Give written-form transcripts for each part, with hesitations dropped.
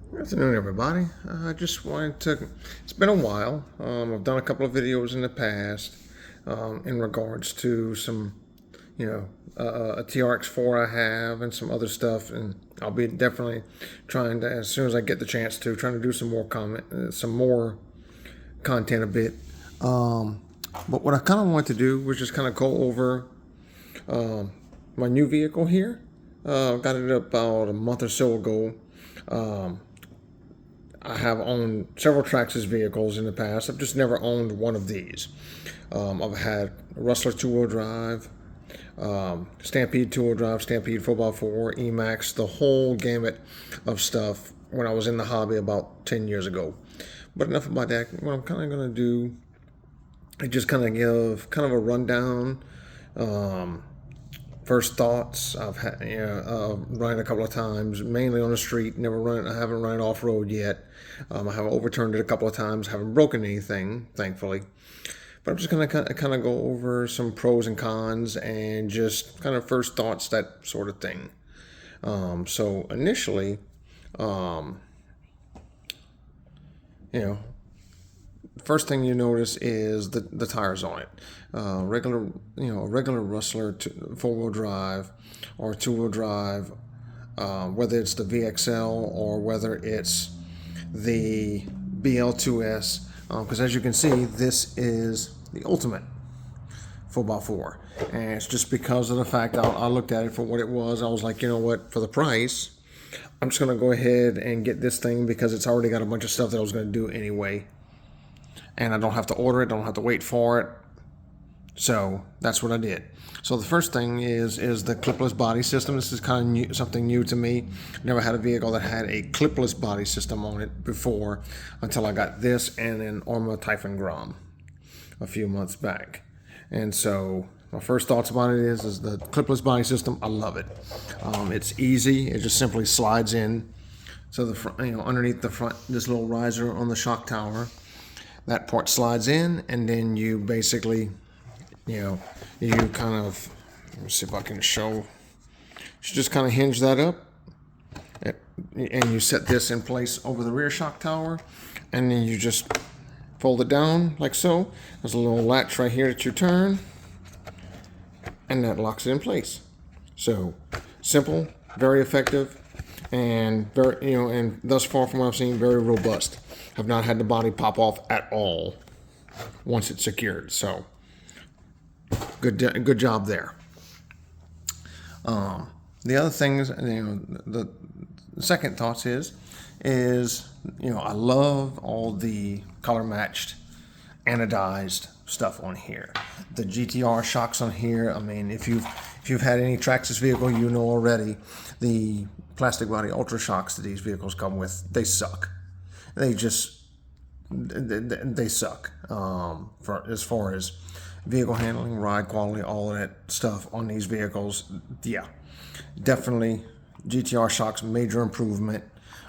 Good afternoon, everybody. I just wanted to. It's been a while. I've done a couple of videos in the past in regards to some, a TRX4 I have and some other stuff, and I'll be definitely trying to, as soon as I get the chance to, trying to do some more content a bit. But what I kind of wanted to do was just kind of go over my new vehicle here. Got it about a month or so ago. I have owned several Traxxas vehicles in the past. I've just never owned one of these. I've had Rustler two-wheel drive, Stampede two-wheel drive, Stampede 4x4, Emax, the whole gamut of stuff when I was in the hobby about 10 years ago. But enough about that. What I'm kind of going to do is just kind of give kind of a rundown. First thoughts. I've had run it a couple of times, mainly on the street. I haven't run it off road yet. I have overturned it a couple of times. Haven't broken anything, thankfully. But I'm just gonna kind of go over some pros and cons and just kind of first thoughts, that sort of thing. So initially, you know, first thing you notice is the tires on it. A regular Rustler four-wheel drive or two-wheel drive, whether it's the VXL or whether it's the BL2S, because as you can see, this is the ultimate 4x4, and it's just because of the fact I looked at it for what it was. I was like, you know what, for the price, I'm just gonna go ahead and get this thing because it's already got a bunch of stuff that I was gonna do anyway, and I don't have to order it, don't have to wait for it. So that's what I did. So the first thing is the clipless body system. This is kind of new, something new to me. Never had a vehicle that had a clipless body system on it before until I got this and an Arma Typhon Grom a few months back. And so my first thoughts about it is the clipless body system. I love it. It's easy. It just simply slides in. So the front, underneath the front, this little riser on the shock tower, that part slides in, and then you basically, you kind of, let me see if I can show. You just kind of hinge that up, and you set this in place over the rear shock tower, and then you just fold it down like so. There's a little latch right here that you turn, and that locks it in place. So simple, very effective, and very, and thus far from what I've seen, very robust. Have not had the body pop off at all once it's secured. So good job there. The other things, the second thoughts is I love all the color matched anodized stuff on here. The GTR shocks on here. I mean, if you've had any Traxxas vehicle, you know already the plastic body ultra shocks that these vehicles come with, they suck. They suck for as far as vehicle handling, ride quality, all of that stuff on these vehicles. Yeah, definitely GTR shocks, major improvement.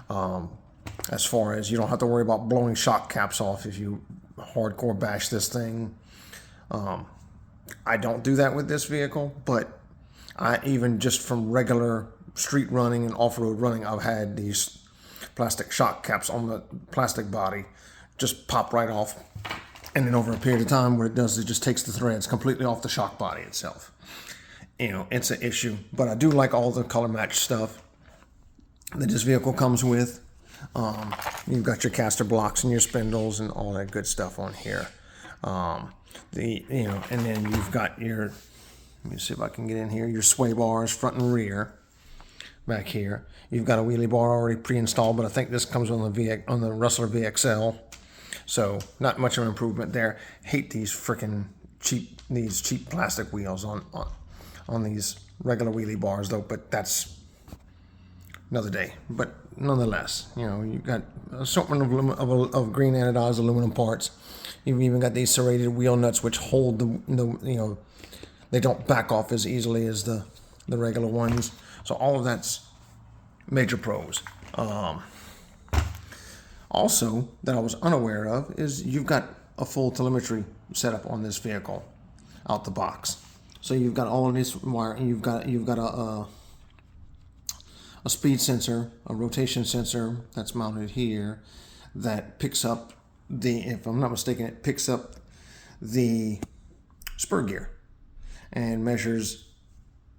As far as you don't have to worry about blowing shock caps off if you hardcore bash this thing. I don't do that with this vehicle, but I even just from regular street running and off-road running, I've had these plastic shock caps on the plastic body just pop right off, and then over a period of time, what it does is it just takes the threads completely off the shock body itself. It's an issue, but I do like all the color match stuff that this vehicle comes with. You've got your caster blocks and your spindles and all that good stuff on here. And then you've got your, let me see if I can get in here, your sway bars front and rear. Back here, you've got a wheelie bar already pre-installed, but I think this comes on the Rustler VXL, so not much of an improvement there. Hate these freaking cheap plastic wheels on these regular wheelie bars though, but that's another day. But nonetheless, you've got an assortment of green anodized aluminum parts. You've even got these serrated wheel nuts which hold the they don't back off as easily as the regular ones. So all of that's major pros. Also, that I was unaware of is you've got a full telemetry setup on this vehicle out the box. So you've got all of this wire. You've got a a speed sensor, a rotation sensor that's mounted here that picks up if I'm not mistaken, it picks up the spur gear and measures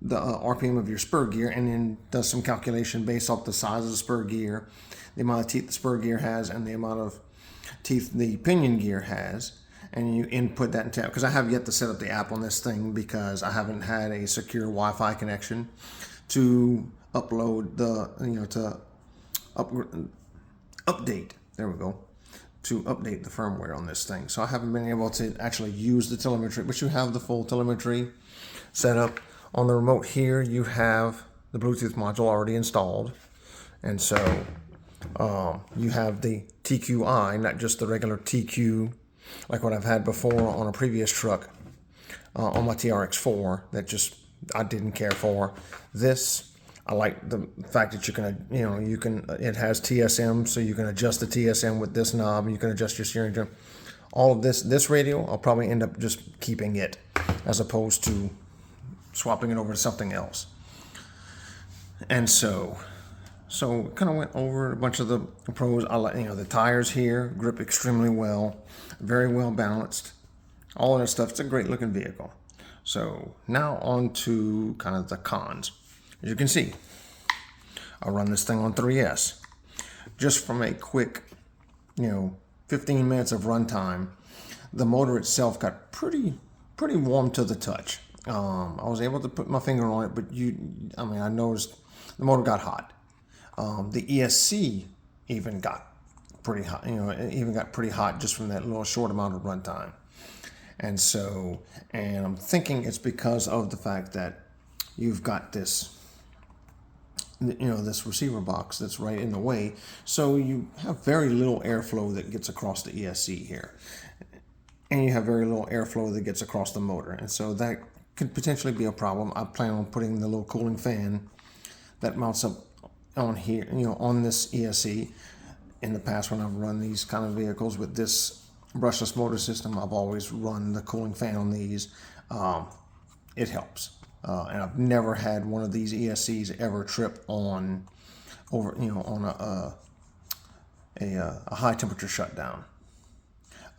the RPM of your spur gear, and then does some calculation based off the size of the spur gear, the amount of teeth the spur gear has, and the amount of teeth the pinion gear has, and you input that into, because I have yet to set up the app on this thing because I haven't had a secure Wi-Fi connection to upload update. There we go. To update the firmware on this thing. So I haven't been able to actually use the telemetry, but you have the full telemetry set up. On the remote here, you have the Bluetooth module already installed. And so you have the TQI, not just the regular TQ, like what I've had before on a previous truck on my TRX4 that just I didn't care for. This, I like the fact that it has TSM, so you can adjust the TSM with this knob, and you can adjust your steering drum. All of this radio, I'll probably end up just keeping it as opposed to swapping it over to something else. And so kind of went over a bunch of the pros. I like, the tires here grip extremely well, very well balanced, all of that stuff. It's a great looking vehicle. So now on to kind of the cons. As you can see, I run this thing on 3S. Just from a quick, 15 minutes of runtime, the motor itself got pretty warm to the touch. I was able to put my finger on it, but I noticed the motor got hot. The ESC even got pretty hot. It even got pretty hot just from that little short amount of runtime. And I'm thinking it's because of the fact that you've got this, this receiver box that's right in the way. So you have very little airflow that gets across the ESC here. And you have very little airflow that gets across the motor. And so that could potentially be a problem. I plan on putting the little cooling fan that mounts up on here, on this ESC. In the past, when I've run these kind of vehicles with this brushless motor system, I've always run the cooling fan on these. It helps. And I've never had one of these ESCs ever trip on a high temperature shutdown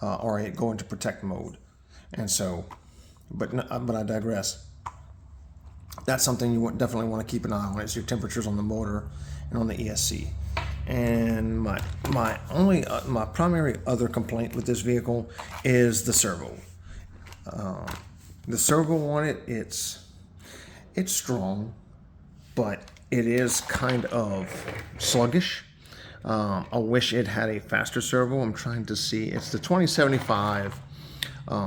or go into protect mode. And so, but I digress. That's something you definitely want to keep an eye on, is your temperatures on the motor and on the ESC. And my primary other complaint with this vehicle is the servo. The servo on it, it's strong, but it is kind of sluggish. I wish it had a faster servo. I'm trying to see. It's the 2075.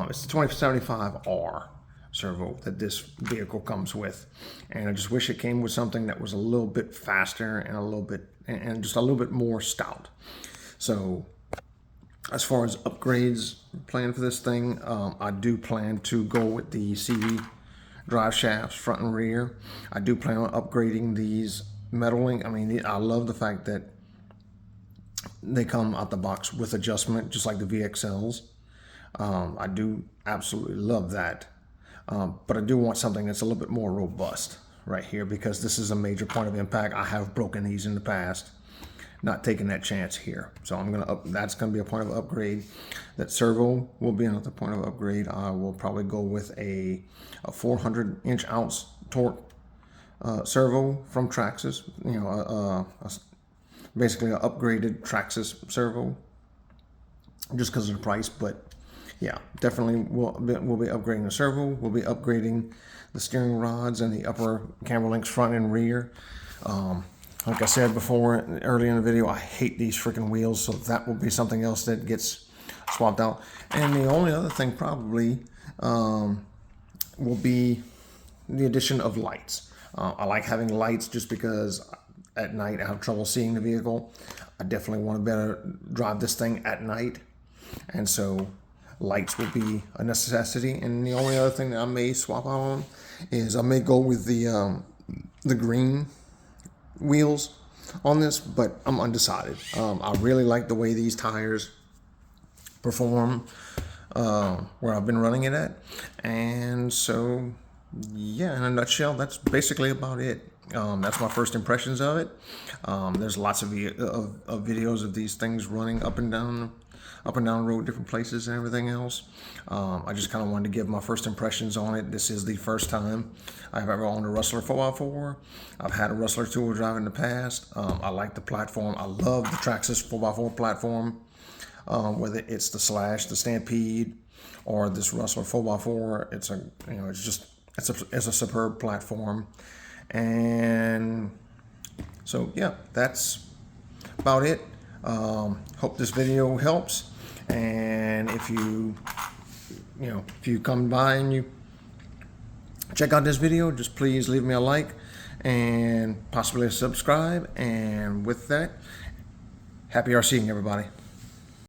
It's the 2075R servo that this vehicle comes with, and I just wish it came with something that was a little bit faster and just a little bit more stout. So as far as upgrades planned for this thing, I do plan to go with the CV drive shafts front and rear. I do plan on upgrading these metaling. I love the fact that they come out the box with adjustment, just like the VXLs. I do absolutely love that. But I do want something that's a little bit more robust right here, because this is a major point of impact. I have broken these in the past, not taking that chance here. So that's gonna be a point of upgrade. That servo will be another point of upgrade. I will probably go with a 400 ounce torque servo from Traxxas. Basically an upgraded Traxxas servo, just because of the price. But yeah, definitely we'll be upgrading the servo. We'll be upgrading the steering rods and the upper camber links front and rear. Like I said before, early in the video, I hate these freaking wheels, so that will be something else that gets swapped out. And the only other thing probably will be the addition of lights. I like having lights just because at night I have trouble seeing the vehicle. I definitely want to better drive this thing at night, and so lights will be a necessity. And the only other thing that I may swap out on is I may go with the green wheels on this, but I'm undecided. I really like the way these tires perform where I've been running it at. And so yeah, in a nutshell, that's basically about it. That's my first impressions of it. There's lots of videos of these things running up and down the road, different places and everything else. I just kind of wanted to give my first impressions on it. This is the first time I've ever owned a Rustler 4x4. I've had a Rustler 2-wheel drive in the past. I like the platform. I love the Traxxas 4x4 platform, whether it's the Slash, the Stampede, or this Rustler 4x4. It's a superb platform. And so yeah, that's about it. Hope this video helps, and if you come by and you check out this video, just please leave me a like and possibly a subscribe. And with that, happy RCing, everybody.